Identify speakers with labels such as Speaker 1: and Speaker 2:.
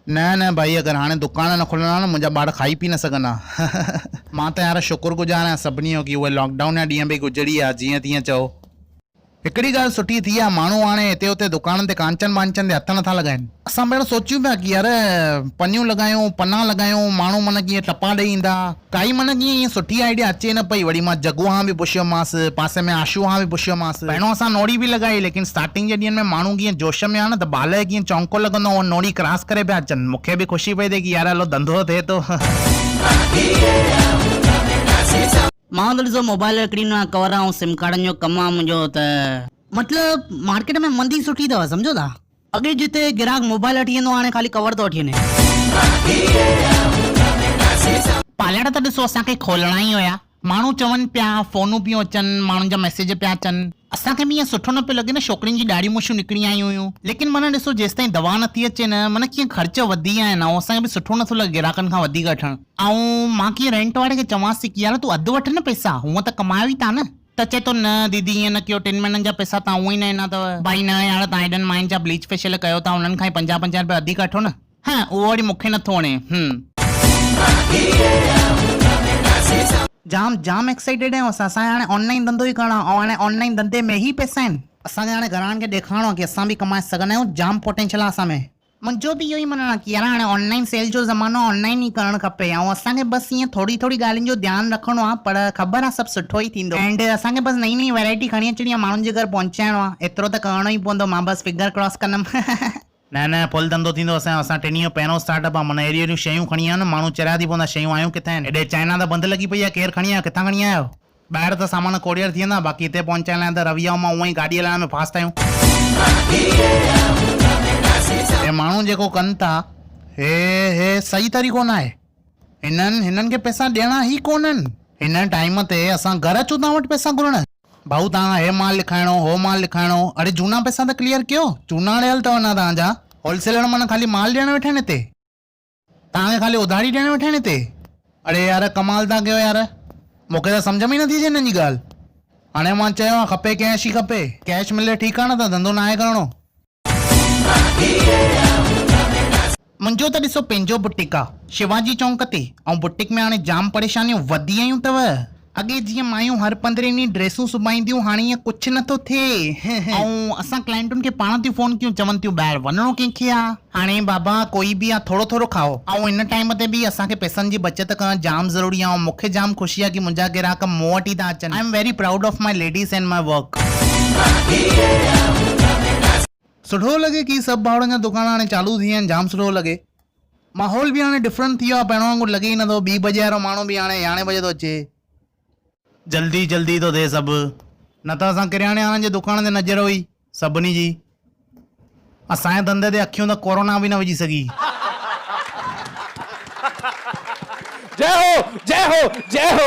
Speaker 1: न भाई अगर हाणे दुकान न खुलंदा न मुंहिंजा ॿार खाई पी न सघंदा मां त यार शुक्रगुज़ार आहियां सभिनी जो की उहे लॉकडाउन जा ॾींहं बि गुज़री आहे जीअं तीअं चओ। हिकिड़ी ॻाल्हि सुठी थी आहे माण्हू हाणे हिते हुते दुकान ते कांचन वांचन ते हथ नथा लॻाइनि। असां पहिरियों सोचियूं पिया की यार पनियूं लॻायूं पना लॻायूं माण्हू मन कीअं टपा ॾेई ईंदा काई मन कीअं ईअं सुठी आइडिया अचे न पई। वरी मां जगू खां बि पुछियोमांसि पासे में आशू खां बि पुछियोमांसि। पहिरियों असां नोड़ी बि लॻाई लेकिन स्टार्टिंग जे ॾींहंनि में माण्हू कीअं जोश में आहे न त बाल कीअं चौंको लॻंदो उहो नोड़ी क्रॉस करे पिया अचनि। मूंखे बि ख़ुशी पई थिए की यार हलो धंधो थिए थो।
Speaker 2: मां त ॾिसो मोबाइल हिकिड़ी न कवर ऐं सिम कार्डनि जो कमु आहे मुंहिंजो त मतलब मार्केट में मंदी सुठी अथव सम्झो था। अॻे जिते गिराक मोबाइल वठी वेंदो हाणे खाली कवर थो वठी वञे। पालड़ त ॾिसो असांखे खोलणा ई हुया। माण्हू चवनि पिया फोनूं पियूं अचनि माण्हुनि जा मैसेज पिया अचनि। असांखे बि ईअं सुठो न पियो लॻे न छोकिरियुनि जी ॾाढियूं मुछूं निकिरी आयूं हुयूं। लेकिन मन ॾिसो जेसि ताईं दवा नथी अचे न मन कीअं ख़र्च वधी विया आहिनि ऐं असांखे बि सुठो नथो लॻे गिराकनि खां वधीक वठणु। ऐं मां कीअं रेंट वारे खे चवांसि की यार तूं अधु वठ न पैसा हूअं त कमायो ई था न। त चए थो न दीदी ईअं न कयो 3 महीननि जा पैसा तव्हां उहो ई न ॾिना अथव। भाई न यार तव्हां हेॾनि माइनि जा ब्लीच फेशियल कयो था हुननि खां 50-50 रुपया वधीक वठो न। हा उहो वरी मूंखे नथो वणे। जाम एक्साइटेड आहियूं असां हाणे ऑनलाइन धंधो ई करणो ऐं हाणे ऑनलाइन धंधे में ई पैसा आहिनि। असांखे हाणे घरवारनि खे ॾेखारिणो आहे की असां बि कमाए सघंदा आहियूं। जाम पोटेंशियल आहे असां में। मुंहिंजो बि इहो ई मञणु आहे की यार हाणे ऑनलाइन सेल जो ज़मानो ऑनलाइन ई करणु खपे ऐं असांखे बसि ईअं थोरी ॻाल्हियुनि जो ध्यानु रखिणो आहे पर ख़बर आहे सभु सुठो ई थींदो। एंड असांखे बसि नई वैरायटी खणी अचणी आहे माण्हुनि जे घर पहुचाइणो आहे एतिरो त करणो ई पवंदो। मां बसि फिगर क्रॉस कंदमि।
Speaker 1: न फुल धंधो थींदो असां 3 ॾींहं पहिरियों स्टार्टअप आहे माना अहिड़ियूं शयूं खणी आहियो न माण्हू चरिया थी पवंदा शयूं आयूं किथां आहिनि। हेॾे चाइना त बंदि लॻी पई आहे केरु खणी आयो किथां खणी आयो। ॿाहिरि त सामान कोरियर थी वेंदा बाक़ी हिते पहुचाइण लाइ त रविया मां उअं ई गाॾी हलाइण में फास्ट आहियूं। हे माण्हू जेको कनि था हे सही तरीक़ो न आहे। हिननि खे पैसा ॾियणा ई कोन्हनि। हिन टाइम ते असां घर अचूं तव्हां वटि पैसा घुरण भाऊ तव्हां हे माल लिखाइणो हो माल लिखाइणो। अरे झूना पैसा त क्लियर कयो। चूना ॾियल अथव न तव्हांजा होलसेलर माना खाली माल ॾियण वेठा आहिनि हिते तव्हांखे खाली उधारी ॾियण वेठा आहिनि हिते। अरे यार कमाल था कयो यार मूंखे त सम्झ में ई नथी अचे हिननि जी ॻाल्हि। हाणे मां चयो आहे खपे कैश ई खपे कैश मिले ठीकु आहे न त धंधो न आहे करणो। मुंहिंजो त ॾिसो पंहिंजो बुटीक आहे शिवाजी चौंक ते ऐं बुटीक में हाणे जाम परेशानियूं वधी वियूं अथव। अॻे जीअं मायूं हर 15 ॾींहं ड्रेसूं सुबाईंदियूं हाणे ईअं कुझु नथो थिए। ऐं असां क्लाइंटुनि खे पाण थियूं फ़ोन कयूं चवनि थियूं ॿाहिरि वञिणो कंहिंखे आहे। हाणे बाबा कोई बि आहे थोरो खाओ ऐं हिन टाइम ते बि असांखे पैसनि जी बचति करणु जाम ज़रूरी आहे। ऐं मूंखे जाम ख़ुशी आहे की मुंहिंजा ग्राहक मूं वटि ई था अचनि। I am very proud of my ladies and my work. सुठो लॻे की सभु भाउरनि जा दुकान हाणे चालू थी विया आहिनि जाम सुठो लॻे। माहौल बि हाणे डिफरेंट थी वियो आहे पहिरियों वांगुरु लॻे ई नथो 2 बजे वारो माण्हू बि हाणे 11 बजे थो अचे। जल्दी थो थिए सभु न त असां किरयाने वारनि जे दुकान ते नज़र हुई सभिनी जी। असांजे धंधे ते अखियूं त कोरोना बि न विझी सघी।
Speaker 3: जय हो जय हो जय हो।